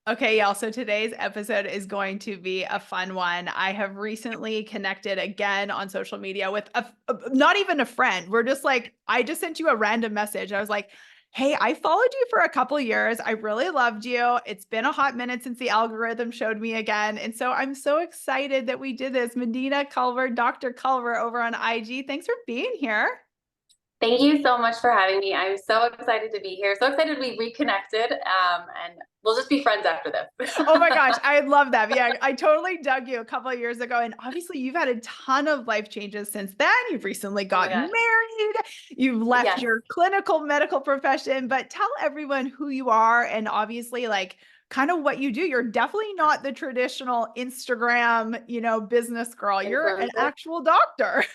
Okay, y'all. So today's episode is going to be a fun one. I have recently connected again on social media with not even a friend. We're just like, I just sent you a random message. I was like, hey, I followed you for a couple years. I really loved you. It's been a hot minute since the algorithm showed me again. And so I'm so excited that we did this. Medina Culver, Dr. Culver over on IG. Thanks for being here. Thank you so much for having me. I'm so excited to be here. So excited to be reconnected. And we'll just be friends after this. Oh my gosh, I love that. Yeah, I totally dug you a couple of years ago. And obviously, you've had a ton of life changes since then. You've recently Oh my gotten gosh. married, you've left Yes. your clinical medical profession, but tell everyone who you are and obviously, like, kind of what you do. You're definitely not the traditional Instagram, business girl. You're an Influencer. actual doctor.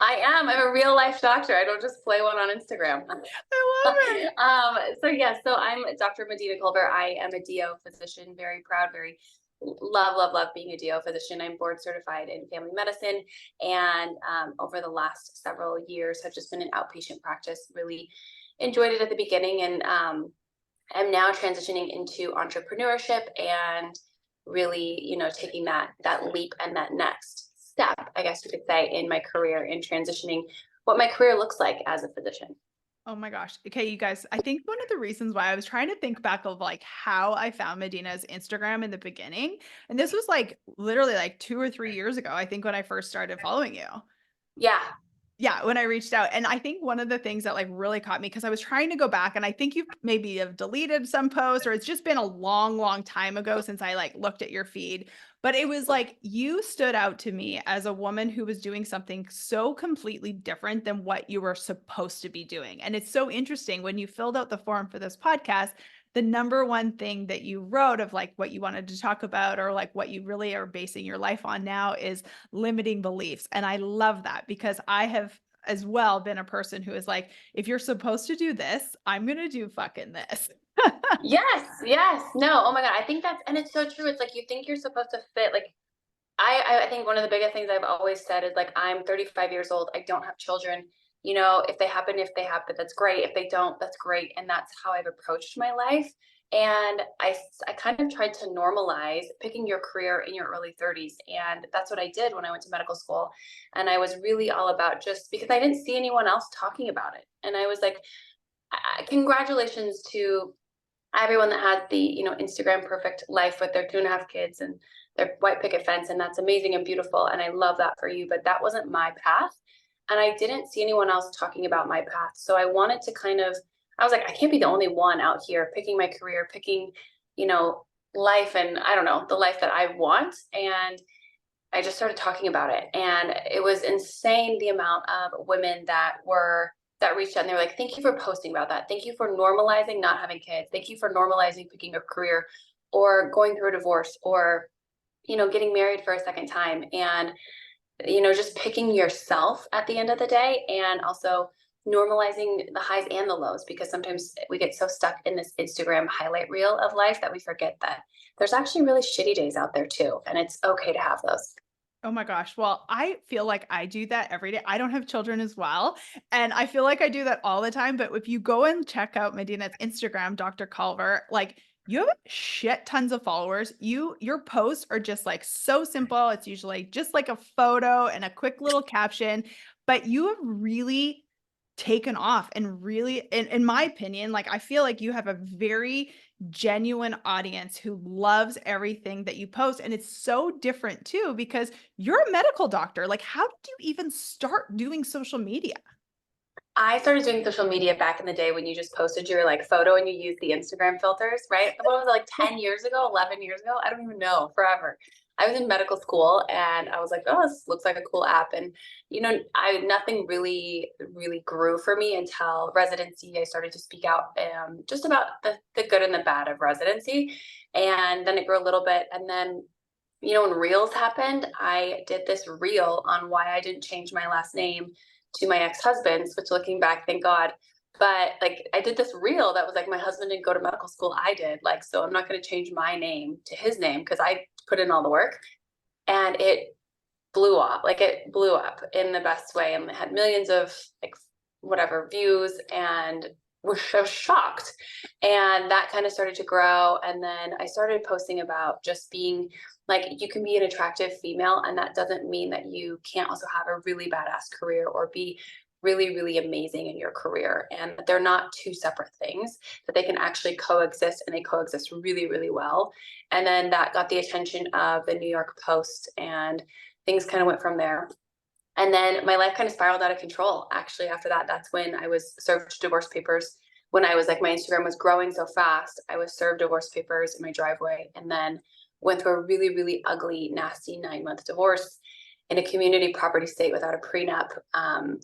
I am. I'm a real life doctor. I don't just play one on Instagram. I love it. So I'm Dr. Medina Culver. I am a DO physician, very proud, very love being a DO physician. I'm board certified in family medicine. And over the last several years, have just been an outpatient practice, really enjoyed it at the beginning. And I'm now transitioning into entrepreneurship and really, taking that leap and that next step, I guess you could say, in my career in transitioning what my career looks like as a physician. Oh my gosh. Okay, you guys, I think one of the reasons why I was trying to think back of like how I found Medina's Instagram in the beginning, and this was like literally like 2 or 3 years ago, I think when I first started following you. Yeah. Yeah, when I reached out. And I think one of the things that like really caught me because I was trying to go back and I think you maybe have deleted some posts or it's just been a long, long time ago since I like looked at your feed. But it was like you stood out to me as a woman who was doing something so completely different than what you were supposed to be doing. And it's so interesting when you filled out the form for this podcast, the number one thing that you wrote of like what you wanted to talk about or like what you really are basing your life on now is limiting beliefs. And I love that because I have as well been a person who is like, if you're supposed to do this, I'm going to do fucking this. Yes. Yes. No. Oh my God. I think and it's so true. It's like you think you're supposed to fit. Like, I think one of the biggest things I've always said is like, I'm 35 years old. I don't have children. If they happen, that's great. If they don't, that's great. And that's how I've approached my life. And I kind of tried to normalize picking your career in your early 30s. And that's what I did when I went to medical school. And I was really all about just because I didn't see anyone else talking about it. And I was like, congratulations to everyone that has the Instagram perfect life with their 2.5 kids and their white picket fence, and that's amazing and beautiful, and I love that for you, but that wasn't my path, and I didn't see anyone else talking about my path. So I was like, I can't be the only one out here picking my career, picking you know life, and I don't know, the life that I want. And I just started talking about it, and it was insane the amount of women that reached out and they were like, "Thank you for posting about that. Thank you for normalizing not having kids. Thank you for normalizing picking a career, or going through a divorce, or getting married for a second time, and just picking yourself at the end of the day, and also normalizing the highs and the lows, because sometimes we get so stuck in this Instagram highlight reel of life that we forget that there's actually really shitty days out there too, and it's okay to have those." Oh my gosh. Well, I feel like I do that every day. I don't have children as well. And I feel like I do that all the time. But if you go and check out Medina's Instagram, Dr. Culver, like you have shit tons of followers. Your posts are just like so simple. It's usually just like a photo and a quick little caption. But you have really taken off and really in my opinion, like I feel like you have a very genuine audience who loves everything that you post. And it's so different too, because you're a medical doctor. Like, how did you even start doing social media? I started doing social media back in the day when you just posted your like photo and you used the Instagram filters, right? What was it, like 10 years ago, 11 years ago? I don't even know, forever. I was in medical school and I was like, oh, this looks like a cool app. And I nothing really grew for me until residency. I started to speak out just about the good and the bad of residency. And then it grew a little bit. And then when Reels happened, I did this reel on why I didn't change my last name to my ex-husband's, which looking back, thank God. But like I did this reel that was like, my husband didn't go to medical school, I did. Like, so I'm not going to change my name to his name because I put in all the work. And it blew up. Like it blew up in the best way and had millions of like whatever views. And I was shocked. And that kind of started to grow. And then I started posting about just being like, you can be an attractive female, and that doesn't mean that you can't also have a really badass career or be really, really amazing in your career. And they're not two separate things, that they can actually coexist, and they coexist really, really well. And then that got the attention of the New York Post, and things kind of went from there. And then my life kind of spiraled out of control. Actually, after that, that's when I was served divorce papers. When I was like, my Instagram was growing so fast, I was served divorce papers in my driveway, and then went through a really, really ugly, nasty 9-month divorce in a community property state without a prenup,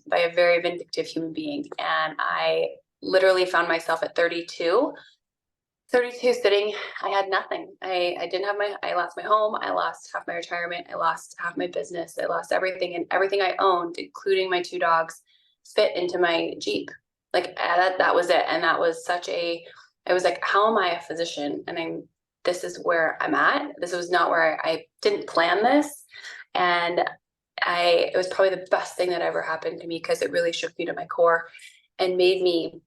by a very vindictive human being. And I literally found myself at 32 sitting. I had nothing. I didn't have I lost my home. I lost half my retirement. I lost half my business. I lost everything, and everything I owned, including my 2 dogs, fit into my Jeep. Like that was it. And that was I was like, how am I a physician? And this is where I'm at. This was not where I didn't plan this. And it was probably the best thing that ever happened to me, because it really shook me to my core and made me,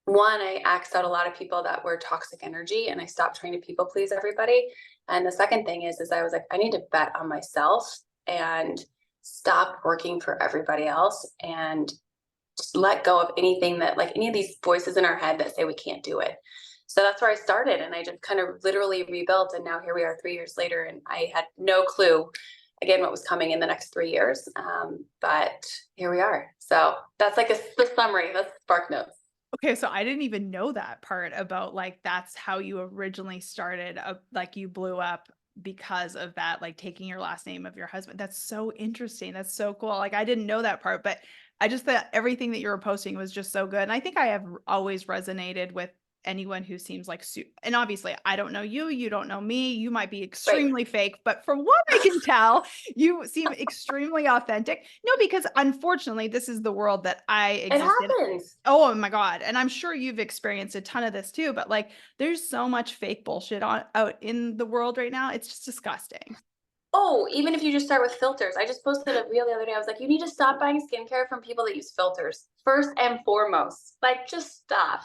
one, I axed out a lot of people that were toxic energy, and I stopped trying to people please everybody. And the second thing is I was like, I need to bet on myself and stop working for everybody else, and just let go of anything that, like, any of these voices in our head that say we can't do it. So that's where I started. And I just kind of literally rebuilt. And now here we are 3 years later, and I had no clue again what was coming in the next 3 years. But here we are. So that's like the summary. That's Spark Notes. Okay, so I didn't even know that part about, like, that's how you originally started, like, you blew up because of that, like, taking your last name of your husband. That's so interesting. That's so cool. Like, I didn't know that part, but I just thought everything that you were posting was just so good. And I think I have always resonated with anyone who seems like and obviously I don't know you, you don't know me, you might be Right. extremely fake, but from what I can tell, you seem extremely authentic. No, because unfortunately, this is the world that I It exist in. happens. Oh my god, and I'm sure you've experienced a ton of this too, but, like, there's so much fake bullshit on out in the world right now, it's just disgusting. Oh, even if you just start with filters. I just posted a reel the other day. I was like, you need to stop buying skincare from people that use filters first and foremost. Like, just stop.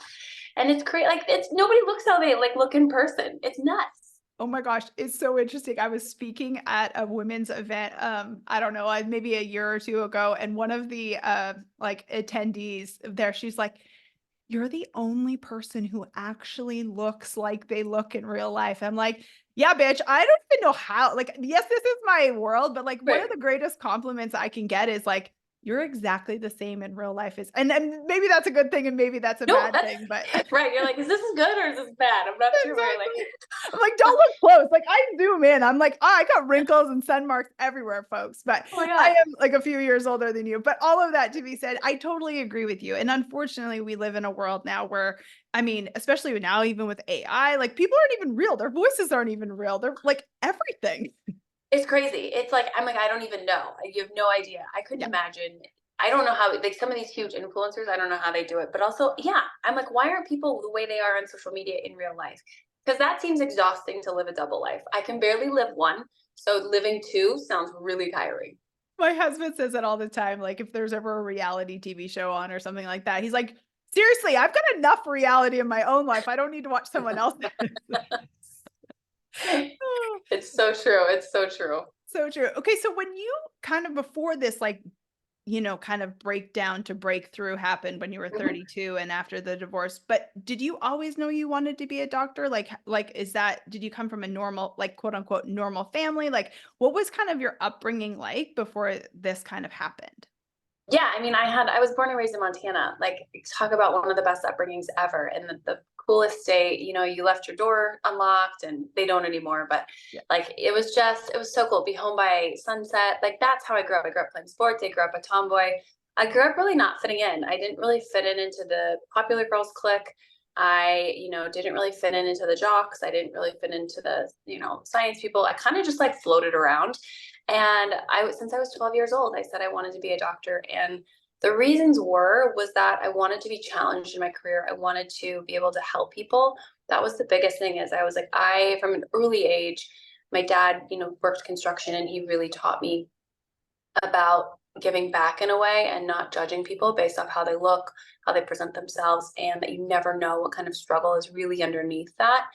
And it's crazy. Like, it's nobody looks how they like look in person. It's nuts. Oh my gosh, it's so interesting. I was speaking at a women's event, I don't know, maybe a year or 2 ago, and one of the, like, attendees there, she's like, "You're the only person who actually looks like they look in real life." I'm like, "Yeah, bitch, I don't even know how." Like, yes, this is my world, but, like, one of Right. the greatest compliments I can get is, like, "You're exactly the same in real life as," and maybe that's a good thing and maybe that's a No, bad that's thing, but right. You're like, is this good or is this bad? I'm not sure where you're like, exactly. I'm like, "Don't look close." Like, I zoom in. I'm like, "Oh, I got wrinkles and sun marks everywhere, folks." But oh my I God. am, like, a few years older than you. But all of that to be said, I totally agree with you. And unfortunately, we live in a world now where, I mean, especially now, even with AI, like, people aren't even real. Their voices aren't even real. They're like everything. It's crazy. It's like, I'm like, I don't even know. You have no idea. I couldn't Yeah. imagine. I don't know how, like, some of these huge influencers, I don't know how they do it. But also, yeah, I'm like, why aren't people the way they are on social media in real life? Because that seems exhausting to live a double life. I can barely live one. So living two sounds really tiring. My husband says that all the time. Like, if there's ever a reality TV show on or something like that, he's like, "Seriously, I've got enough reality in my own life. I don't need to watch someone else's." It's so true. It's so true. So true. Okay, so when you kind of before this, like, kind of breakdown to breakthrough happened when you were Mhm. 32 and after the divorce, but did you always know you wanted to be a doctor? Like, is that, did you come from a normal, like, quote unquote, normal family? Like, what was kind of your upbringing like before this kind of happened? Yeah, I mean, I was born and raised in Montana. Like, talk about one of the best upbringings ever, and the coolest state. You know, you left your door unlocked, and they don't anymore. But Yeah. like, it was so cool. Be home by sunset. Like, that's how I grew up. I grew up playing sports. I grew up a tomboy. I grew up really not fitting in. I didn't really fit in into the popular girls clique. I, didn't really fit in into the jocks. I didn't really fit into the, science people. I kind of just like floated around. And since I was 12 years old, I said I wanted to be a doctor. And the reasons was that I wanted to be challenged in my career. I wanted to be able to help people. That was the biggest thing. Is I was like, from an early age, my dad, worked construction, and he really taught me about giving back in a way and not judging people based off how they look, how they present themselves, and that you never know what kind of struggle is really underneath that.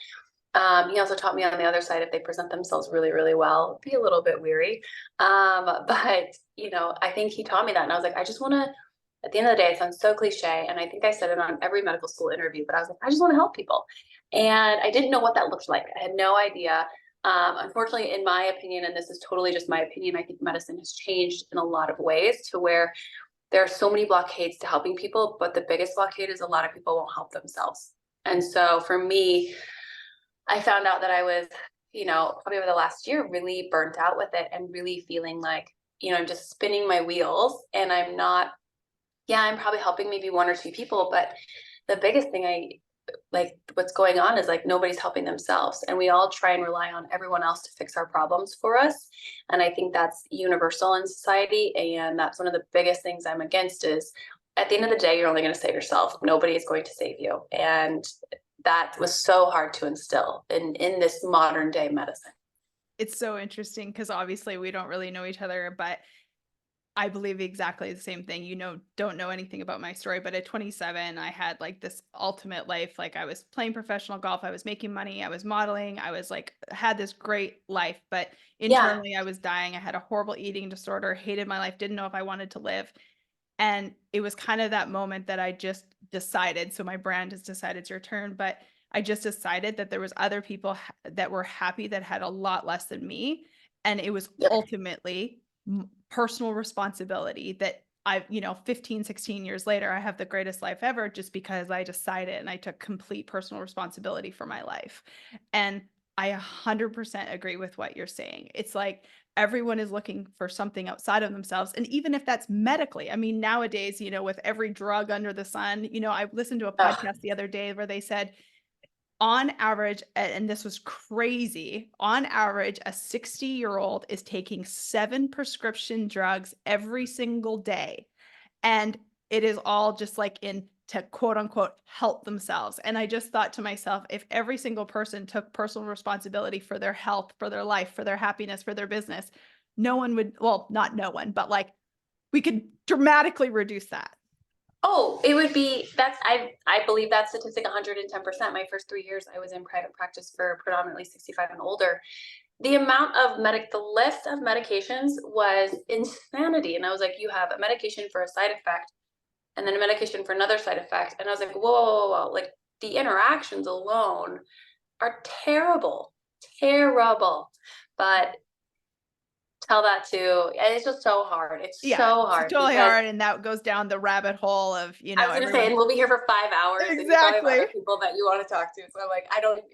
He also taught me on the other side, if they present themselves really, really well, be a little bit weary. But I think he taught me that, and I was like, I just want to. At the end of the day, it sounds so cliche, and I think I said it on every medical school interview. But I was like, I just want to help people, and I didn't know what that looked like. I had no idea. Unfortunately, in my opinion, and this is totally just my opinion, I think medicine has changed in a lot of ways to where there are so many blockades to helping people, but the biggest blockade is a lot of people won't help themselves. And so for me, I found out that I was, probably over the last year, really burnt out with it and really feeling like, I'm just spinning my wheels and I'm not, yeah, I'm probably helping maybe one or two people, but the biggest thing what's going on is like nobody's helping themselves, and we all try and rely on everyone else to fix our problems for us. And I think that's universal in society, and that's one of the biggest things I'm against is at the end of the day, you're only going to save yourself. Nobody is going to save you. And that was so hard to instill in this modern day medicine. It's so interesting because obviously we don't really know each other, but I believe exactly the same thing. Don't know anything about my story, but at 27, I had like this ultimate life. Like I was playing professional golf, I was making money, I was modeling, I was like had this great life, but Yeah. internally I was dying. I had a horrible eating disorder, hated my life, didn't know if I wanted to live. And it was kind of that moment that I just decided, so my brand has decided it's your turn, but I just decided that there was other people that were happy that had a lot less than me, and it was Yep. ultimately personal responsibility that 15, 16 years later, I have the greatest life ever just because I decided and I took complete personal responsibility for my life. And I 100% agree with what you're saying. It's like everyone is looking for something outside of themselves. And even if that's medically, I mean, nowadays, with every drug under the sun, I listened to a Ugh. podcast the other day where they said, on average, and this was crazy, on average, a 60-year-old is taking 7 prescription drugs every single day. And it is all just like in to quote unquote help themselves. And I just thought to myself, if every single person took personal responsibility for their health, for their life, for their happiness, for their business, no one would, well, not no one, but like we could dramatically reduce that. Oh, it would be I believe that statistic 110%. My first 3 years I was in private practice for predominantly 65 and older. The amount of the list of medications was insanity. And I was like, you have a medication for a side effect and then a medication for another side effect. And I was like, whoa, whoa, whoa, whoa. Like the interactions alone are terrible, terrible. But tell that to, and it's just so hard. It's Yeah, so it's hard totally because hard. And that goes down the rabbit hole of, I was gonna say, everyone. and we'll be here for 5 hours, and you probably have Exactly. other people that you want to talk to. So I'm like,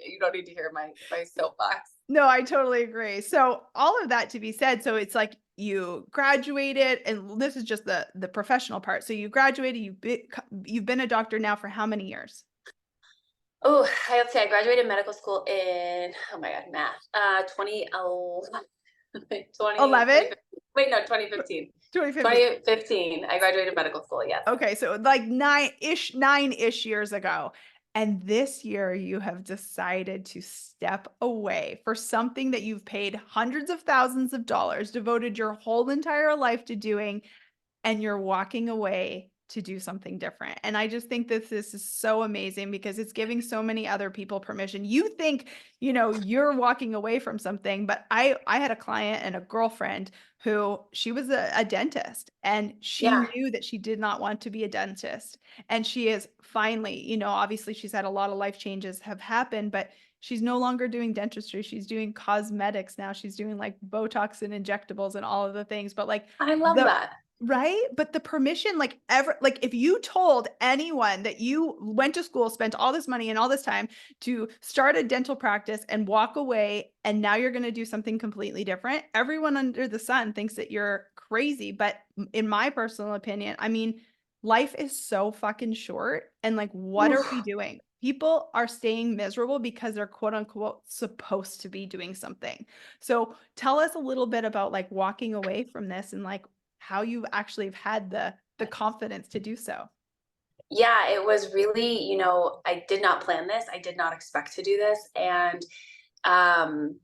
you don't need to hear my soapbox. No, I totally agree. So all of that to be said, so it's like you graduated, and this is just the professional part. So you graduated, you've been a doctor now for how many years? Oh, let's say I graduated medical school in, oh my God, math, 2011, 11? 2015. Wait, no, 2015. 2015. 2015, I graduated medical school, yes. Okay, so like 9-ish years ago. And this year you have decided to step away for something that you've paid hundreds of thousands of dollars, devoted your whole entire life to doing, and you're walking away to do something different. And I just think that this is so amazing because it's giving so many other people permission. You think, you're walking away from something, but I had a client and a girlfriend who she was a dentist, and she Yeah, knew that she did not want to be a dentist. And she is finally, obviously she's had a lot of life changes have happened, but she's no longer doing dentistry. She's doing cosmetics now. She's doing like Botox and injectables and all of the things. But like I love the that. right? But the permission, like ever, like if you told anyone that you went to school, spent all this money and all this time to start a dental practice and walk away, and now you're going to do something completely different, everyone under the sun thinks that you're crazy. But in my personal opinion, I mean, life is so fucking short. And like, what are we Oof. doing? People are staying miserable because they're quote unquote supposed to be doing something. So tell us a little bit about like walking away from this and like how you actually have had the confidence to do so. Yeah, it was really, I did not plan this. I did not expect to do this. And, um,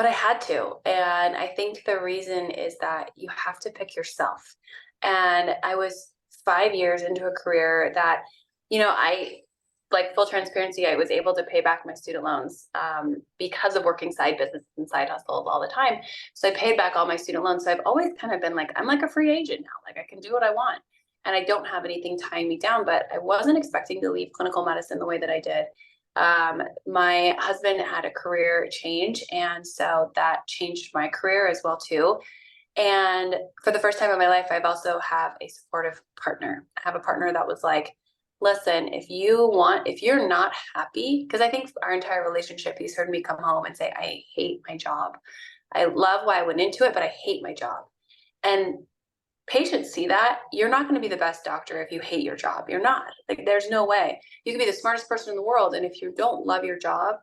but I had to. And I think the reason is that you have to pick yourself. And I was 5 years into a career that, I, like, full transparency, I was able to pay back my student loans because of working side businesses and side hustles all the time. So I paid back all my student loans. So I've always kind of been like, I'm like a free agent now. Like, I can do what I want. And I don't have anything tying me down, but I wasn't expecting to leave clinical medicine the way that I did. My husband had a career change, and so that changed my career as well too. And for the first time in my life, I've also have a supportive partner. I have a partner that was like, listen, if you're not happy, because I think our entire relationship, he's heard me come home and say, I hate my job. I love why I went into it, but I hate my job. And patients see that. You're not going to be the best doctor if you hate your job. You're not. Like, there's no way. You can be the smartest person in the world, and if you don't love your job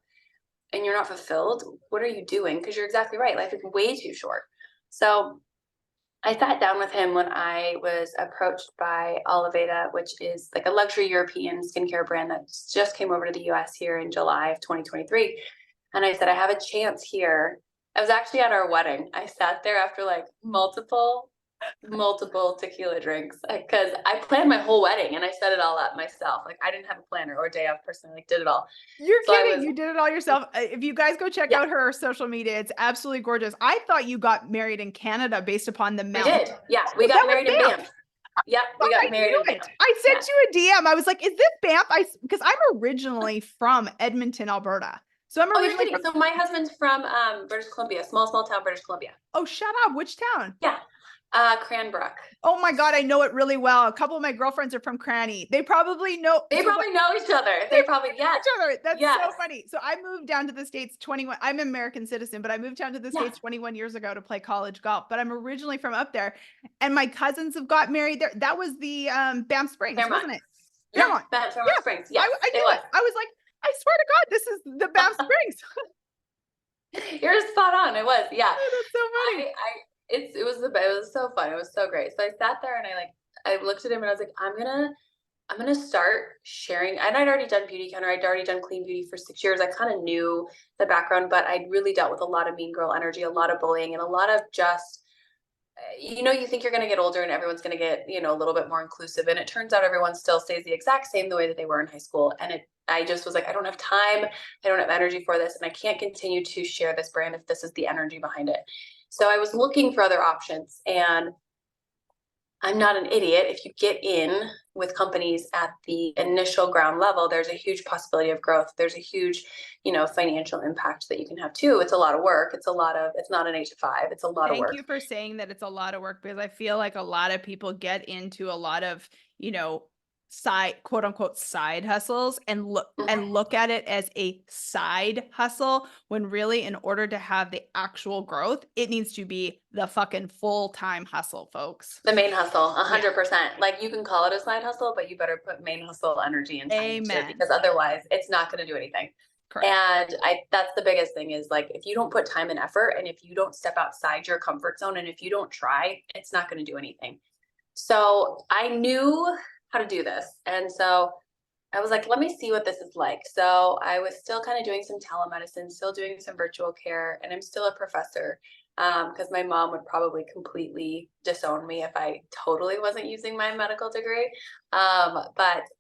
and you're not fulfilled, what are you doing? Because you're exactly right. Life is way too short. So I sat down with him when I was approached by Oliveda, which is like a luxury European skincare brand that just came over to the US here in July of 2023. And I said, I have a chance here. I was actually at our wedding. I sat there after like multiple tequila drinks because I planned my whole wedding and I set it all up myself. Like, I didn't have a planner or a day off person, like, did it all. You're So I kidding. was, You did it all yourself. If you guys go check yeah, out her social media, it's absolutely gorgeous. I thought you got married in Canada based upon the we mount. did. Yeah, we Oh, that got was married in Banff. Banff. Yep, we I got married knew in it. Banff. I Yeah. sent you a DM. I was like, is this Banff? Because I'm originally from Edmonton, Alberta. So I'm Oh, you're originally kidding. from, So my husband's from British Columbia, small town, British Columbia. oh, shut up. Which town? Yeah. Cranbrook. Oh my God, I know it really well. A couple of my girlfriends are from Cranny. They probably know. They So what? probably know each other. They They probably, know yes, each other. That's so yes, funny. So I moved down to the States 21. I'm an American citizen, but I moved down to the yeah, States 21 years ago to play college golf. But I'm originally from up there. And my cousins have got married there. That was the Banff Springs, Fairmont. wasn't it? Yeah, Fairmont. Fairmont Yeah. Springs. Yes, I it knew it. I was like, I swear to God, this is the Banff was. Springs. You're spot on. It was, yeah. Oh, that's so funny. It was so fun. It was so great. So I sat there and I looked at him and I was like, I'm gonna start sharing. And I'd already done beauty counter. I'd already done clean beauty for 6 years. I kind of knew the background, but I'd really dealt with a lot of mean girl energy, a lot of bullying, and a lot of just, you think you're going to get older and everyone's going to get, a little bit more inclusive. And it turns out everyone still stays the exact same the way that they were in high school. And I just was like, I don't have time. I don't have energy for this. And I can't continue to share this brand if this is the energy behind it. So I was looking for other options, and I'm not an idiot. If you get in with companies at the initial ground level, there's a huge possibility of growth. There's a huge, financial impact that you can have too. It's a lot of work. It's not an 8 to 5. It's a lot of Thank work. you for saying that it's a lot of work because I feel like a lot of people get into a lot of, side quote unquote side hustles and look at it as a side hustle when really in order to have the actual growth, it needs to be the fucking full-time hustle, folks. The main hustle, Yeah. 100%. Like, you can call it a side hustle, but you better put main hustle energy and time into it, Amen. because otherwise it's not going to do anything. Correct. And that's the biggest thing is, like, if you don't put time and effort, and if you don't step outside your comfort zone, and if you don't try, it's not going to do anything. So I knew how to do this. And so I was like, let me see what this is like. So I was still kind of doing some telemedicine, still doing some virtual care, and I'm still a professor, because my mom would probably completely disown me if I totally wasn't using my medical degree. So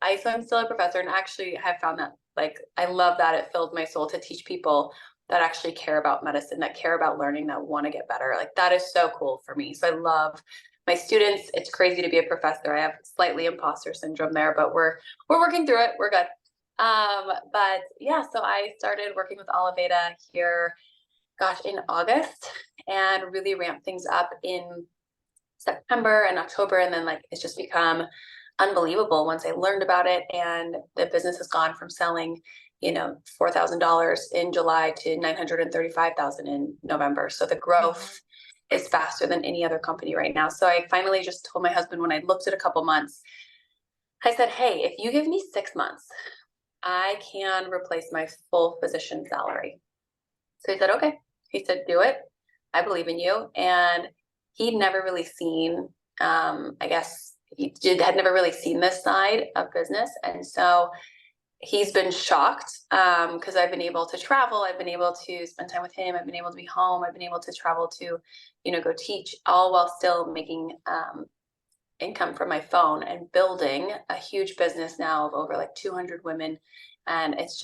I'm still a professor, and actually have found that, like, I love that it filled my soul to teach people that actually care about medicine, that care about learning, that want to get better. Like, that is so cool for me. So I love my students. It's crazy to be a professor. I have slightly imposter syndrome there, but we're working through it. We're good. But yeah, so I started working with Oliveda here, gosh, in August, and really ramped things up in September and October. And then, like, it's just become unbelievable once I learned about it. And the business has gone from selling, $4,000 in July to 935,000 in November. So the growth is faster than any other company right now. So I finally just told my husband, when I looked at a couple months, I said, hey, if you give me 6 months, I can replace my full physician salary. So he said, okay. He said, do it. I believe in you. And he'd never really seen, I guess had never really seen this side of business. And so he's been shocked, because I've been able to travel, I've been able to spend time with him, I've been able to be home, I've been able to travel to, go teach, all while still making income from my phone and building a huge business now of over like 200 women. And it's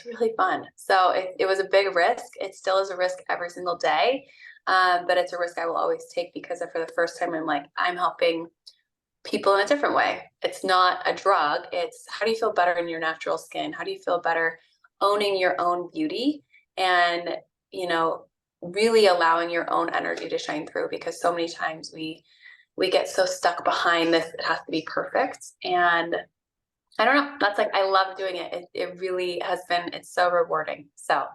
really fun. So it was a big risk. It still is a risk every single day. But it's a risk I will always take because for the first time, I'm helping people in a different way. It's not a drug. It's how do you feel better in your natural skin? How do you feel better owning your own beauty and, you know, really allowing your own energy to shine through? Because so many times we get so stuck behind this, it has to be perfect. And I don't know, that's I love doing it. It really has been, it's so rewarding. So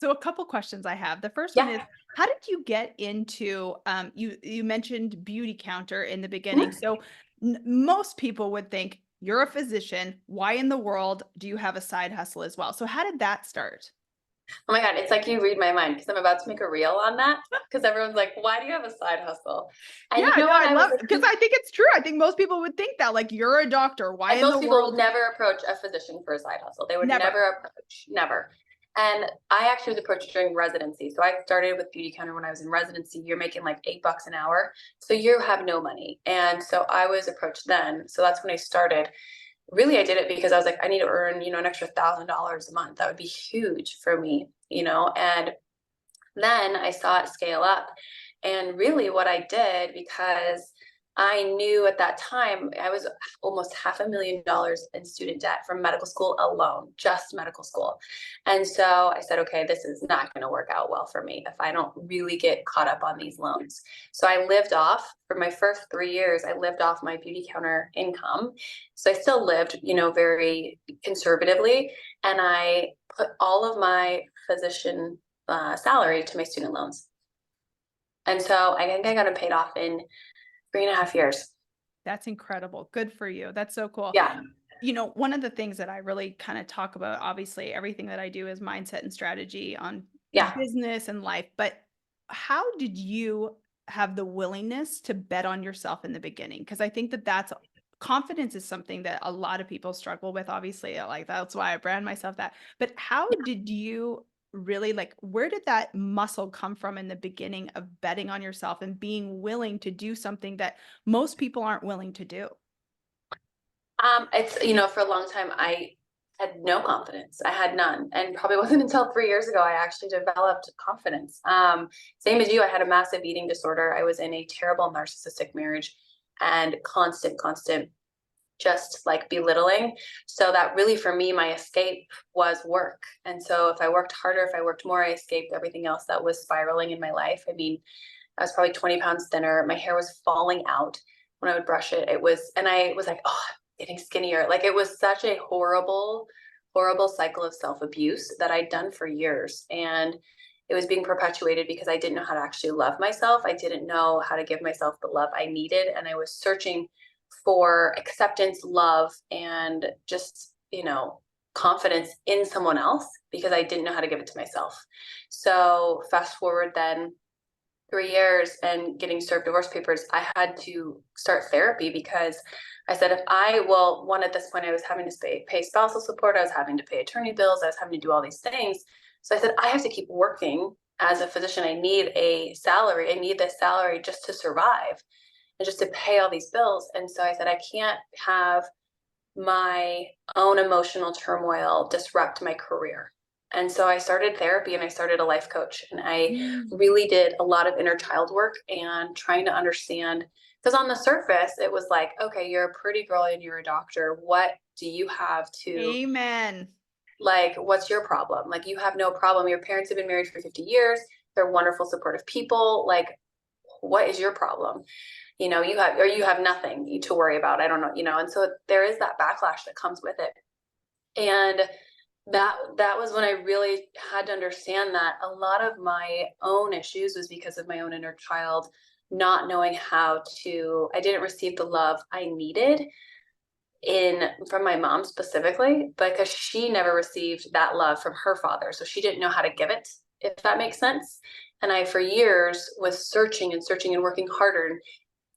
So a couple questions I have. The first one yeah. is, how did you get into you mentioned beauty counter in the beginning. Mhm. So most people would think you're a physician. Why in the world do you have a side hustle as well? So how did that start? Oh my God, it's like you read my mind because I'm about to make a reel on that because everyone's like, why do you have a side hustle? And Yeah, you know no, what? I I was love because I think it's true. I think most people would think that like you're a doctor. Why and in the most people world? never approach a physician for a side hustle. They would Never. never approach, never. And I actually was approached during residency. So I started with Beauty Counter when I was in residency. You're making like $8 an hour. So you have no money. And so I was approached then. So that's when I started. Really, I did it because I was like, I need to earn, an extra $1,000 a month. That would be huge for me, and then I saw it scale up. And really, what I did, because I knew at that time I was almost $500,000 in student debt from medical school alone, just medical school. And so I said, okay, this is not going to work out well for me if I don't really get caught up on these loans. So I lived off for my first 3 years, I lived off my beauty counter income. So I still lived, very conservatively. And I put all of my physician salary to my student loans. And so I think I got it paid off in 3.5 years. That's incredible. Good for you. That's so cool. Yeah. One of the things that I really kind of talk about, obviously, everything that I do is mindset and strategy on Yeah. business and life. But how did you have the willingness to bet on yourself in the beginning? Because I think that that's confidence is something that a lot of people struggle with, obviously. Like, that's why I brand myself that. But how did you really like, where did that muscle come from in the beginning of betting on yourself and being willing to do something that most people aren't willing to do? It's, for a long time, I had no confidence. I had none. And probably wasn't until 3 years ago I actually developed confidence. Same as you, I had a massive eating disorder. I was in a terrible narcissistic marriage and constant just like belittling. So that really for me, my escape was work. And so if I worked harder, if I worked more, I escaped everything else that was spiraling in my life. I mean, I was probably 20 pounds thinner. My hair was falling out when I would brush it. And I was like, oh, I'm getting skinnier. Like it was such a horrible cycle of self abuse that I'd done for years. And it was being perpetuated because I didn't know how to actually love myself. I didn't know how to give myself the love I needed. And I was searching for acceptance, love, and just, confidence in someone else because I didn't know how to give it to myself. So fast forward then 3 years and getting served divorce papers, I had to start therapy because I said, one, at this point, I was having to pay spousal support, I was having to pay attorney bills, I was having to do all these things. So I said, I have to keep working as a physician. I need a salary. I need this salary just to survive and just to pay all these bills. And so I said, I can't have my own emotional turmoil disrupt my career. And so I started therapy and I started a life coach. And I Mm. really did a lot of inner child work and trying to understand. Because on the surface, it was like, okay, you're a pretty girl and you're a doctor. What do you have to, Amen. like, what's your problem? Like, you have no problem. Your parents have been married for 50 years. They're wonderful, supportive people. Like, what is your problem? You have nothing to worry about. I don't know, and so there is that backlash that comes with it. And that was when I really had to understand that a lot of my own issues was because of my own inner child, not knowing how to, I didn't receive the love I needed in from my mom specifically, because she never received that love from her father. So she didn't know how to give it, if that makes sense. And I, for years, was searching and searching and working harder and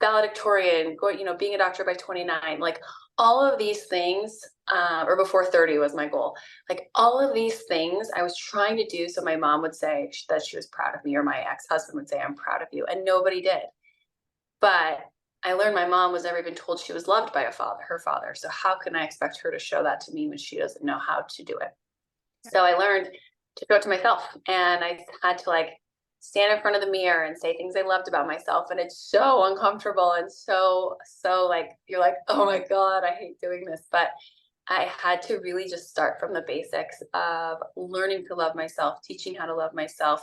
valedictorian, going, being a doctor by 29, like all of these things or before 30 was my goal. Like all of these things I was trying to do. So my mom would say that she was proud of me, or my ex-husband would say, I'm proud of you. And nobody did. But I learned my mom was never even told she was loved by her father. So how can I expect her to show that to me when she doesn't know how to do it? Yeah. So I learned to show it to myself, and I had to like stand in front of the mirror and say things I loved about myself. And it's so uncomfortable and so like, you're like, oh my God, I hate doing this. But I had to really just start from the basics of learning to love myself, teaching how to love myself,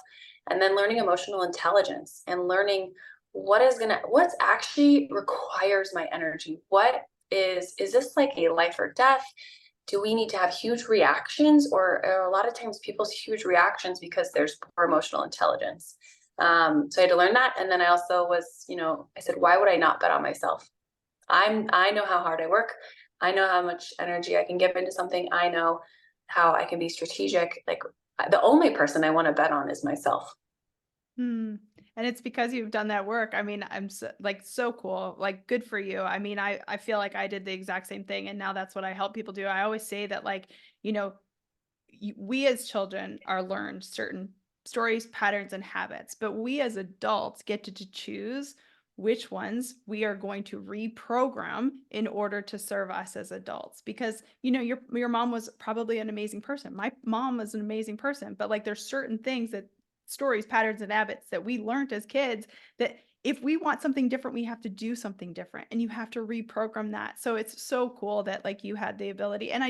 and then learning emotional intelligence and learning what's actually requires my energy. Is this like a life or death? Do we need to have huge reactions, or are a lot of times people's huge reactions because there's poor emotional intelligence? So I had to learn that. And then I also was, I said, why would I not bet on myself? I know how hard I work. I know how much energy I can give into something. I know how I can be strategic. Like the only person I want to bet on is myself. Hmm. And it's because you've done that work. I mean, I'm so, like so cool. Like good for you. I mean, I feel like I did the exact same thing and now that's what I help people do. I always say that like, you know, we as children are learned certain stories, patterns, and habits, but we as adults get to choose which ones we are going to reprogram in order to serve us as adults. Because your mom was probably an amazing person. My mom was an amazing person, but like there's certain things that stories, patterns, and habits that we learned as kids that if we want something different, we have to do something different and you have to reprogram that. So it's so cool that like you had the ability. And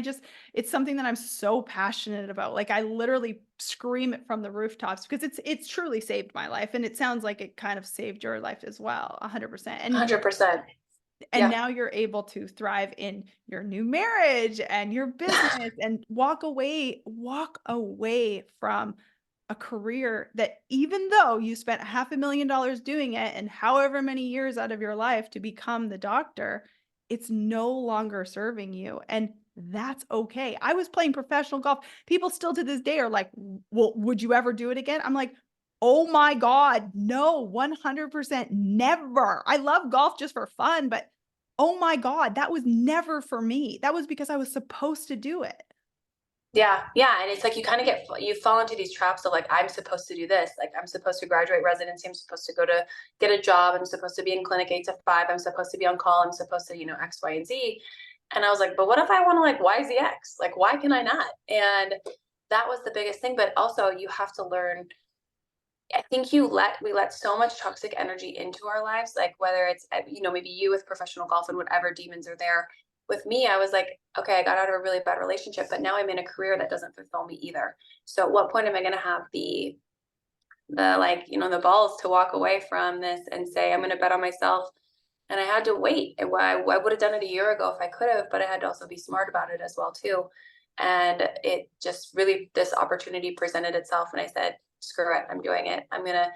it's something that I'm so passionate about. Like I literally scream it from the rooftops because it's truly saved my life. And it sounds like it kind of saved your life as well, 100%. 100%. And Yeah. now you're able to thrive in your new marriage and your business and walk away from a career that even though you spent $500,000 doing it and however many years out of your life to become the doctor, it's no longer serving you. And that's okay. I was playing professional golf. People still to this day are like, well, would you ever do it again? I'm like, oh my God, no, 100% never. I love golf just for fun, but oh my God, that was never for me. That was because I was supposed to do it. Yeah. Yeah. And it's like you fall into these traps of like, I'm supposed to do this. Like, I'm supposed to graduate residency. I'm supposed to go to get a job. I'm supposed to be in clinic 8 to 5. I'm supposed to be on call. I'm supposed to, X, Y, and Z. And I was like, but what if I want to like YZX? Like, why can I not? And that was the biggest thing. But also, you have to learn. I think we let so much toxic energy into our lives, like whether it's maybe you with professional golf and whatever demons are there. With me, I was like, okay, I got out of a really bad relationship, but now I'm in a career that doesn't fulfill me either. So at what point am I going to have the balls to walk away from this and say I'm going to bet on myself? And I had to wait. I would have done it a year ago if I could have, but I had to also be smart about it as well too. And it just really, this opportunity presented itself, and I said, screw it, I'm doing it. I'm gonna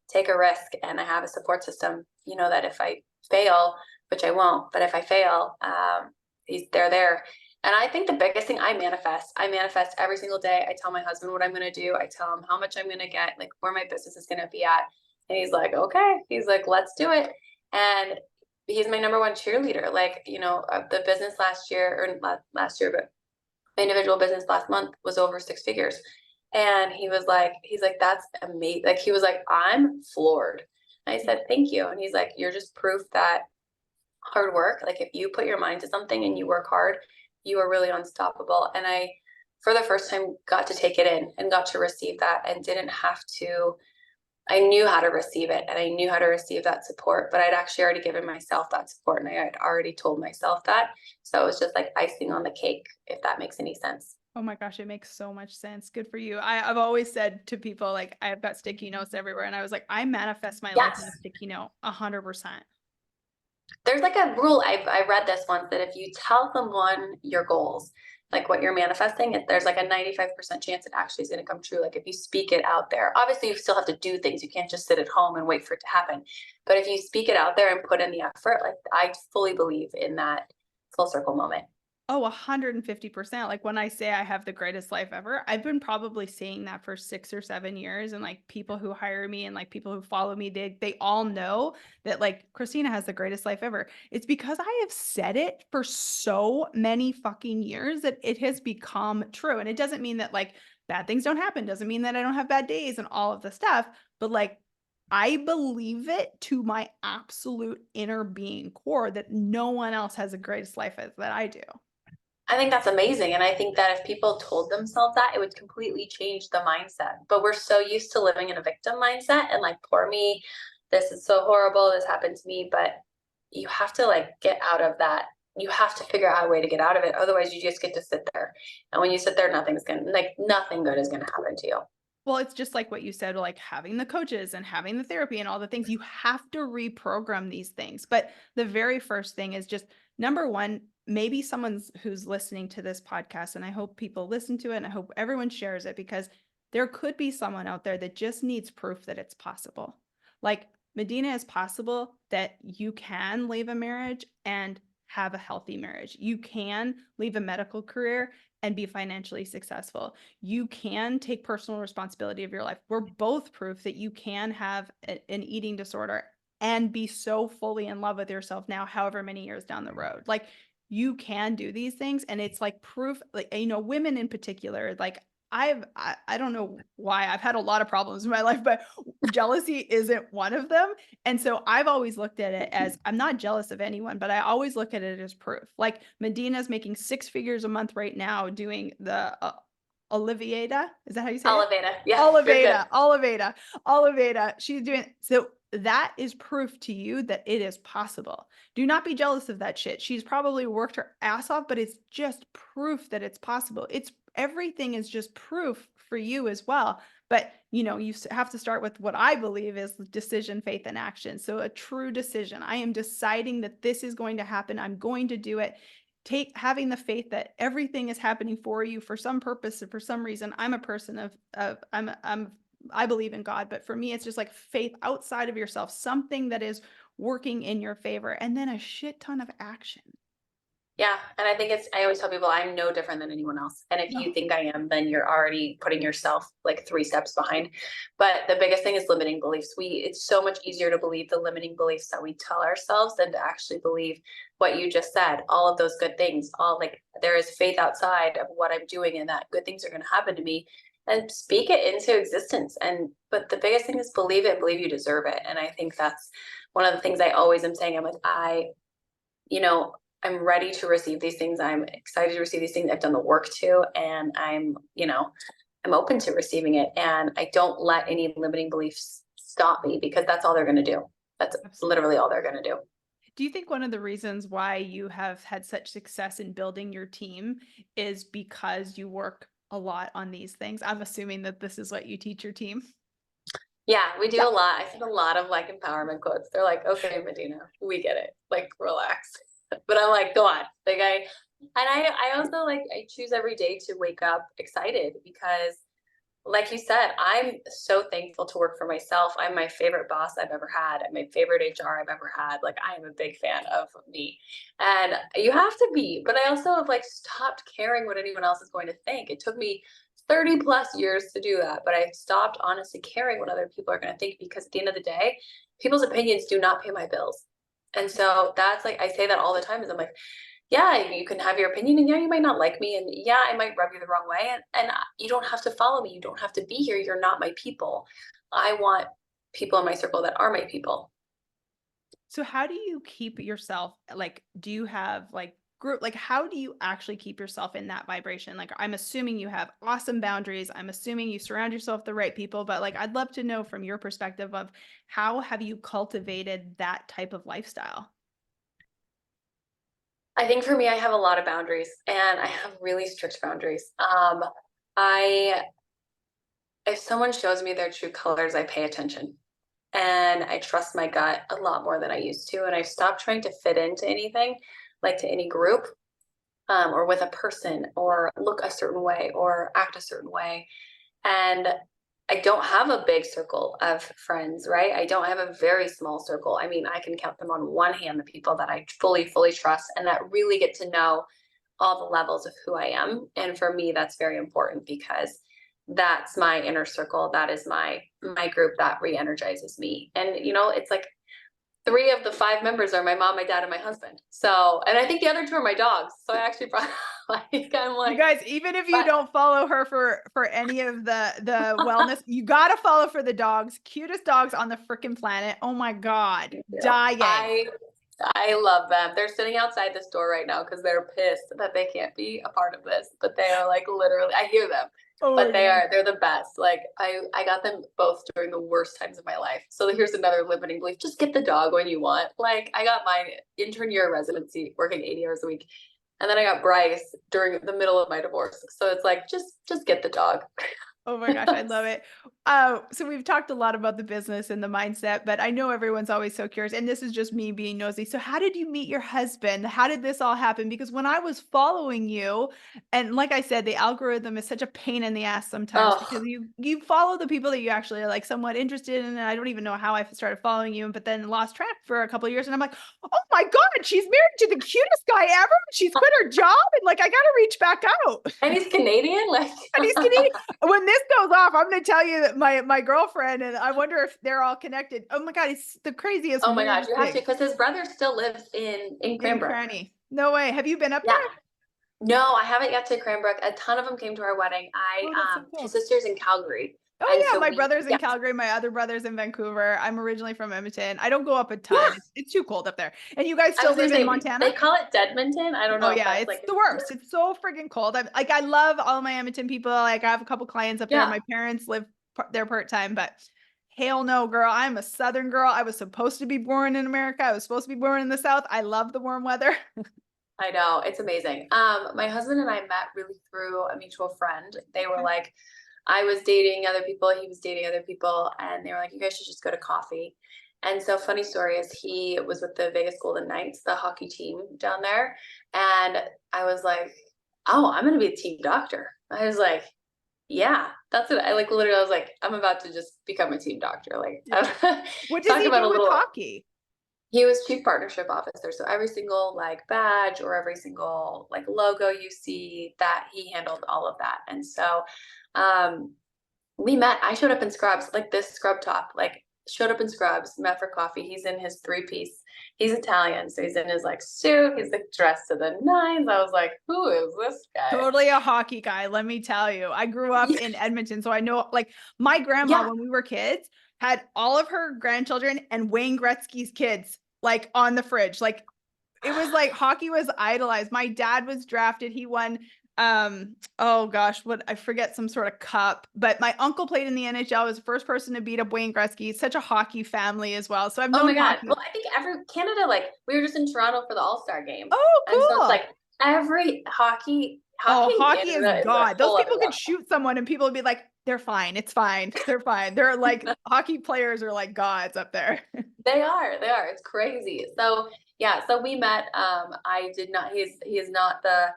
take a risk, and I have a support system. That if I fail, which I won't, but if I fail, they're there. And I think the biggest thing, I manifest every single day. I tell my husband what I'm gonna do. I tell him how much I'm gonna get, like where my business is gonna be at, and he's like, okay. He's like, let's do it. And he's my number one cheerleader. Like, the business last year, or not last year, but my individual business last month was over 6 figures. And he's like, that's amazing. Like, he was like, I'm floored. And I said, thank you. And he's like, you're just proof that hard work, like if you put your mind to something and you work hard, you are really unstoppable. And I, for the first time, got to take it in and got to receive that, and didn't have to, I knew how to receive it, and I knew how to receive that support, but I'd actually already given myself that support, and I had already told myself that. So it was just like icing on the cake, if that makes any sense. Oh my gosh, it makes so much sense. Good for you. I've always said to people, like, I've got sticky notes everywhere. And I was like, I manifest my life in a Yes. sticky note 100%. There's like a rule. I read this once, that if you tell someone your goals, like what you're manifesting, there's like a 95% chance it actually is going to come true. Like if you speak it out there, obviously you still have to do things. You can't just sit at home and wait for it to happen. But if you speak it out there and put in the effort, like I fully believe in that full circle moment. Oh, 150%. Like when I say I have the greatest life ever, I've been probably saying that for 6 or 7 years, and like people who hire me and like people who follow me, they all know that like Christina has the greatest life ever. It's because I have said it for so many fucking years that it has become true. And it doesn't mean that like bad things don't happen, doesn't mean that I don't have bad days and all of the stuff, but like I believe it to my absolute inner being core that no one else has the greatest life as that I do. I think that's amazing. And I think that if people told themselves that, it would completely change the mindset. But we're so used to living in a victim mindset and like, poor me, this is so horrible, this happened to me. But you have to like get out of that. You have to figure out a way to get out of it. Otherwise, you just get to sit there. And when you sit there, nothing good is gonna happen to you. Well, it's just like what you said, like having the coaches and having the therapy and all the things. You have to reprogram these things. But the very first thing is just number one, maybe someone's who's listening to this podcast, and I hope people listen to it and I hope everyone shares it because there could be someone out there that just needs proof that it's possible. Like Medina, is possible that you can leave a marriage and have a healthy marriage. You can leave a medical career and be financially successful. You can take personal responsibility of your life. We're both proof that you can have an eating disorder and be so fully in love with yourself now, however many years down the road. Like you can do these things. And it's like proof, like, women in particular, like I don't know why I've had a lot of problems in my life, but jealousy isn't one of them. And so I've always looked at it as I'm not jealous of anyone, but I always look at it as proof. Like Medina's making 6 figures a month right now doing the Oliviera. Is that how you say it? Oliveda. Yeah, you're good. Oliveda. She's doing so that is proof to you that it is possible. Do not be jealous of that shit. She's probably worked her ass off, but it's just proof that it's possible. It's everything is just proof for you as well. But you have to start with what I believe is decision, faith, and action. So a true decision. I am deciding that this is going to happen. I'm going to do it. Having the faith that everything is happening for you for some purpose and for some reason. I'm a person of I believe in God, but for me, it's just like faith outside of yourself, something that is working in your favor, and then a shit ton of action. Yeah. And I think I always tell people I'm no different than anyone else. And if you No. think I am, then you're already putting yourself like 3 steps behind. But the biggest thing is limiting beliefs. It's so much easier to believe the limiting beliefs that we tell ourselves than to actually believe what you just said. All of those good things, all like there is faith outside of what I'm doing and that good things are going to happen to me, and speak it into existence. But the biggest thing is believe it, believe you deserve it. And I think that's one of the things I always am saying. I'm like, you know, I'm ready to receive these things. I'm excited to receive these things. I've done the work too. And I'm open to receiving it. And I don't let any limiting beliefs stop me because that's all they're going to do. That's literally all they're going to do. Do you think one of the reasons why you have had such success in building your team is because you work a lot on these things? I'm assuming that this is what you teach your team. Yeah, we do Yeah. a lot. I see a lot of like empowerment quotes. They're like, okay, Medina, we get it. Like, relax. But I'm like, go on. I also like, I choose every day to wake up excited because like you said, I'm so thankful to work for myself. I'm my favorite boss I've ever had. I'm my favorite HR I've ever had. Like I am a big fan of me. And you have to be, but I also have like stopped caring what anyone else is going to think. It took me 30 plus years to do that, but I stopped honestly caring what other people are going to think because at the end of the day, people's opinions do not pay my bills. And so that's like I say that all the time is I'm like, yeah, you can have your opinion and yeah, you might not like me. And yeah, I might rub you the wrong way. And you don't have to follow me. You don't have to be here. You're not my people. I want people in my circle that are my people. So how do you keep yourself like do you have like group like how do you actually keep yourself in that vibration? Like I'm assuming you have awesome boundaries. I'm assuming you surround yourself with the right people, but like I'd love to know from your perspective of how have you cultivated that type of lifestyle? I think for me, I have a lot of boundaries and I have really strict boundaries. I, if someone shows me their true colors, I pay attention and I trust my gut a lot more than I used to. And I've stopped trying to fit into anything, like to any group, or with a person or look a certain way or act a certain way. And I don't have a big circle of friends, right? I don't have a very small circle. I mean, I can count them on one hand the people that I fully, fully trust and that really get to know all the levels of who I am. And for me, that's very important because that's my inner circle. That is my group that re-energizes me. And it's like 3 of the 5 members are my mom, my dad, and my husband. So, and I think the other 2 are my dogs. So I actually brought I'm You like, guys, even if you but don't follow her for any of the wellness, you gotta follow for the dogs. Cutest dogs on the freaking planet. Oh my God. Dying. I love them. They're sitting outside this door right now because they're pissed that they can't be a part of this. But they are like literally, I hear them. Oh my But God. they're the best. Like I got them both during the worst times of my life. So here's another limiting belief. Just get the dog when you want. Like I got my intern year residency working 80 hours a week. And then I got Bryce during the middle of my divorce. So it's like just get the dog. Oh my gosh, I love it. So we've talked a lot about the business and the mindset, but I know everyone's always so curious, and this is just me being nosy. So how did you meet your husband? How did this all happen? Because when I was following you, and like I said, the algorithm is such a pain in the ass sometimes because Oh, you follow the people that you actually are like somewhat interested in. And I don't even know how I started following you, but then lost track for a couple of years, and I'm like, oh my God, she's married to the cutest guy ever. She's quit her job, and like I gotta reach back out. and he's Canadian. Like And he's Canadian. When this goes off, I'm gonna tell you that my girlfriend, and I wonder if they're all connected. Oh my God, it's the craziest, oh my gosh, weirdest you have to thing. because his brother still lives in In Cranbrook. Cranny. No way. Have you been up Yeah. there? No, I haven't yet to Cranbrook. A ton of them came to our wedding. Oh, that's so His cool. sister's in Calgary, and Oh yeah, so my we brother's in yeah. Calgary, my other brother's in Vancouver. I'm originally from Edmonton. I don't go up a ton. Yeah, It's too cold up there. And you guys I still was gonna live in say Montana? they call it Deadmonton. I don't Oh know if yeah, that's it's like the worst. It's so friggin' cold. I love all my Edmonton people. Like I have a couple clients up there. yeah. My parents live there part-time, but hell no, girl. I'm a Southern girl. I was supposed to be born in America. I was supposed to be born in the South. I love the warm weather. I know, it's amazing. My husband and I met really through a mutual friend. They were Okay. like, I was dating other people, he was dating other people, and they were like, you guys should just go to coffee. And so, funny story is, he was with the Vegas Golden Knights, the hockey team down there. And I was like, oh, I'm going to be a team doctor. I was like, yeah, that's what I like. Literally, I was like, I'm about to just become a team doctor. Like, Yeah. What does talk he about a do with little, hockey? he was chief partnership officer. So every single like badge or every single like logo you see, that he handled all of that. And so um we met. I showed up in scrubs, like this scrub top, like showed up in scrubs, met for coffee. He's in his 3 piece. He's Italian, so he's in his like suit, he's like dressed to the nines. I was like, who is this guy? Totally a hockey guy, let me tell you. I grew up Yeah, in Edmonton, so I know like my grandma yeah. when we were kids had all of her grandchildren and Wayne Gretzky's kids like on the fridge. Like it was like hockey was idolized. My dad was drafted. He won oh gosh, what I forget some sort of cup, but my uncle played in the NHL, was the first person to beat up Wayne Gretzky. Such a hockey family as well. So I've Oh my known god. Well, hockey. I think every Canada, like we were just in Toronto for the All-Star game. Oh, And so it's cool. like every Oh, hockey in hockey is Canada is a God. Those whole other people could level. shoot someone and people would be like, "They're fine. It's fine. They're fine." They're like hockey players are like gods up there. They are. It's crazy. So yeah, so we met. I did not. He is not the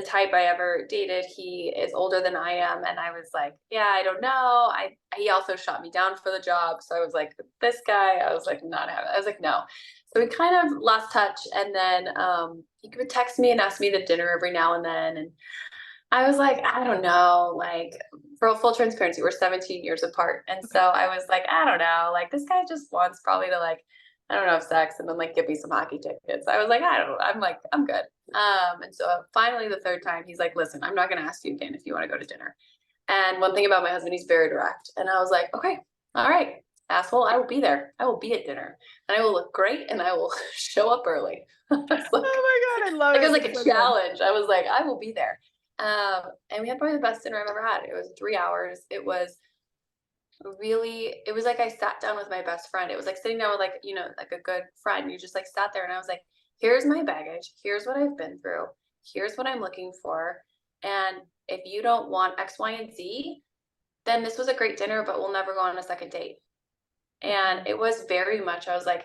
type I ever dated. He is older than I am, and I was like, yeah, I don't know. He also shot me down for the job, so I was like, this guy. I was like, not having. I was like, no. So we kind of lost touch, and then he would text me and ask me to dinner every now and then, and I was like, I don't know, like for full transparency, we're 17 years apart. And so Okay. I was like, I don't know, like this guy just wants probably to like, I don't know, have sex and then like give me some hockey tickets. I was like, I don't know. I'm like, I'm good. And so finally the third time he's like, listen, I'm not gonna ask you again if you want to go to dinner. And one thing about my husband, he's very direct. And I was like, okay, all right, asshole, I will be there. I will be at dinner and I will look great and I will show up early. It's Oh my God, I love like it was it. like It's a so good. challenge. I was like, I will be there. And we had probably the best dinner I've ever had. It was 3 hours. It was really, it was like I sat down with my best friend. It was like sitting down with like, like a good friend. You just like sat there and I was like, here's my baggage. Here's what I've been through. Here's what I'm looking for. And if you don't want X, Y, and Z, then this was a great dinner, but we'll never go on a second date. And Okay. it was very much, I was like,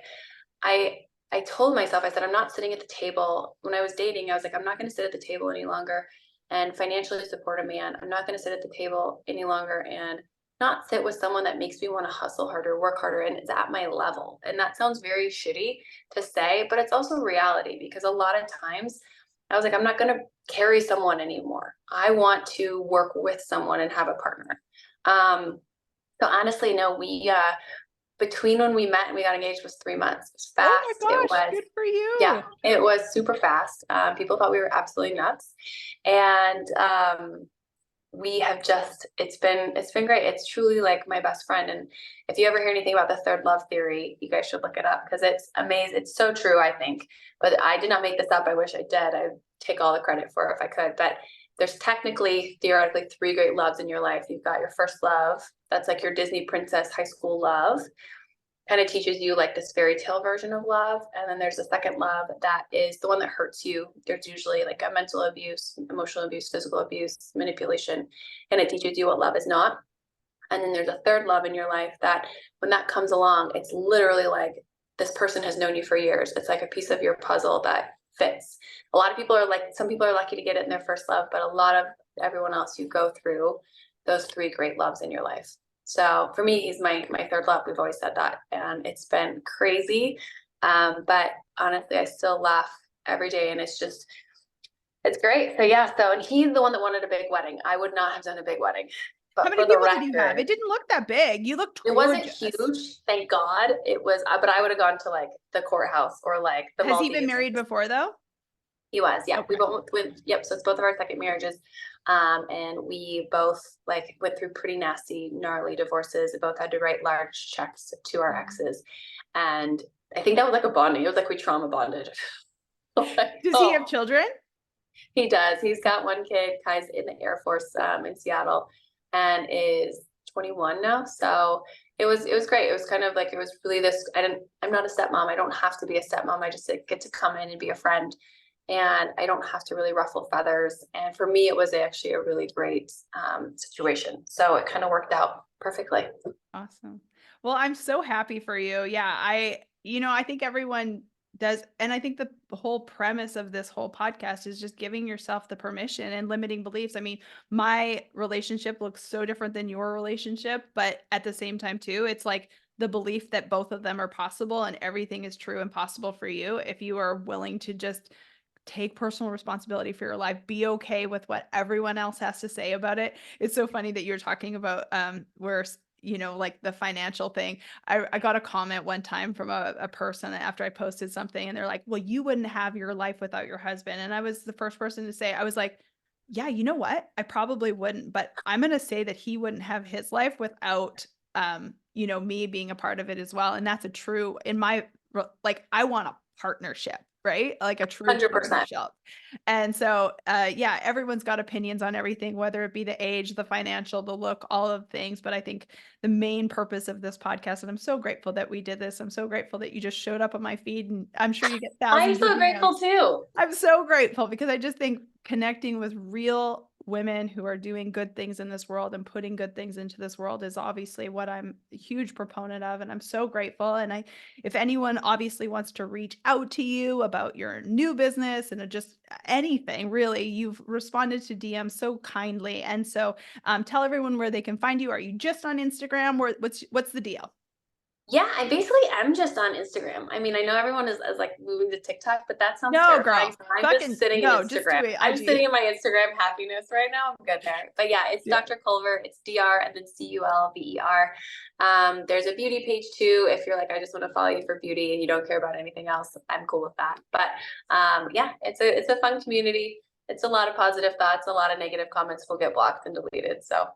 I I told myself, I said, I'm not sitting at the table. When I was dating, I was like, I'm not going to sit at the table any longer and financially support a man. I'm not going to sit at the table any longer and not sit with someone that makes me want to hustle harder, work harder, and it's at my level. And that sounds very shitty to say, but it's also reality because a lot of times I was like, I'm not going to carry someone anymore. I want to work with someone and have a partner. So honestly, no, between when we met and we got engaged was 3 months. It was Oh my fast. It gosh, was, good for yeah, you. it was super fast. People thought we were absolutely nuts. And we have just, it's been great. It's truly like my best friend. And if you ever hear anything about the third love theory, you guys should look it up because it's amazing. It's so true, I think. But I did not make this up. I wish I did. I'd take all the credit for it if I could. But there's technically, theoretically, three great loves in your life. You've got your first love. That's like your Disney princess high school love. Kind of teaches you like this fairy tale version of love. And then there's a second love that is the one that hurts you. There's usually like a mental abuse, emotional abuse, physical abuse, manipulation, and it teaches you what love is not. And then there's a third love in your life that when that comes along, it's literally like this person has known you for years. It's like a piece of your puzzle that fits. A lot of people are like, some people are lucky to get it in their first love, but a lot of everyone else, you go through those three great loves in your life. So for me, he's my third love. We've always said that, and it's been crazy. But honestly, I still laugh every day, and it's great. So yeah, so and he's the one that wanted a big wedding. I would not have done a big wedding, How but many for the people did you have? record, It didn't look that big. You looked it wasn't gorgeous. huge, thank God. It was, but I would have gone to like the courthouse or like the Has he been Maldives. married before though? He was, yeah. We Okay. both went, yep. So it's both of our second marriages. And we both like went through pretty nasty, gnarly divorces. We both had to write large checks to our Mhm. exes. And I think that was like a bonding. It was like we trauma bonded. Like, Does he have oh, children? he does. He's got one kid. Kai's in the Air Force in Seattle and is 21 now. So it was great. It was kind of like it was really this. I'm not a stepmom. I don't have to be a stepmom. I just get to come in and be a friend, and I don't have to really ruffle feathers. And for me, it was actually a really great situation. So it kind of worked out perfectly. Awesome. Well, I'm so happy for you. Yeah, I think everyone does. And I think the whole premise of this whole podcast is just giving yourself the permission and limiting beliefs. I mean, my relationship looks so different than your relationship, but at the same time, too, it's like the belief that both of them are possible and everything is true and possible for you if you are willing to just take personal responsibility for your life, be okay with what everyone else has to say about it. It's so funny that you're talking about where like the financial thing. I got a comment one time from a person after I posted something and they're like, well, you wouldn't have your life without your husband. And I was the first person to say, I was like, yeah, you know what? I probably wouldn't, but I'm going to say that he wouldn't have his life without, me being a part of it as well. And that's a true in my, like, I want a partnership, right? Like a true 100%. partnership. And so, yeah, everyone's got opinions on everything, whether it be the age, the financial, the look, all of things. But I think the main purpose of this podcast, and I'm so grateful that we did this. I'm so grateful that you just showed up on my feed, and I'm sure you get I'm thousands of so DMs. grateful too. I'm so grateful because I just think connecting with real women who are doing good things in this world and putting good things into this world is obviously what I'm a huge proponent of. And I'm so grateful. And if anyone obviously wants to reach out to you about your new business and just anything, really, you've responded to DM so kindly. And so tell everyone where they can find you. Are you just on Instagram? What's the deal? Yeah, I basically am just on Instagram. I mean, I know everyone is like moving to TikTok, but that sounds No, terrifying. girl. So I'm just Fucking sitting in no, just do Instagram. it. I'm IG. sitting in my Instagram happiness right now. I'm good there. But yeah, it's Yeah. Dr. Culver. It's DR and then Culver. There's a beauty page too. If you're like, I just want to follow you for beauty and you don't care about anything else, I'm cool with that. But yeah, it's a fun community. It's a lot of positive thoughts, a lot of negative comments will get blocked and deleted. So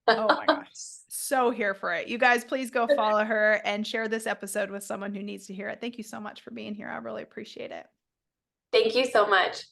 Oh my gosh. So here for it. You guys, please go follow her and share this episode with someone who needs to hear it. Thank you so much for being here. I really appreciate it. thank you so much.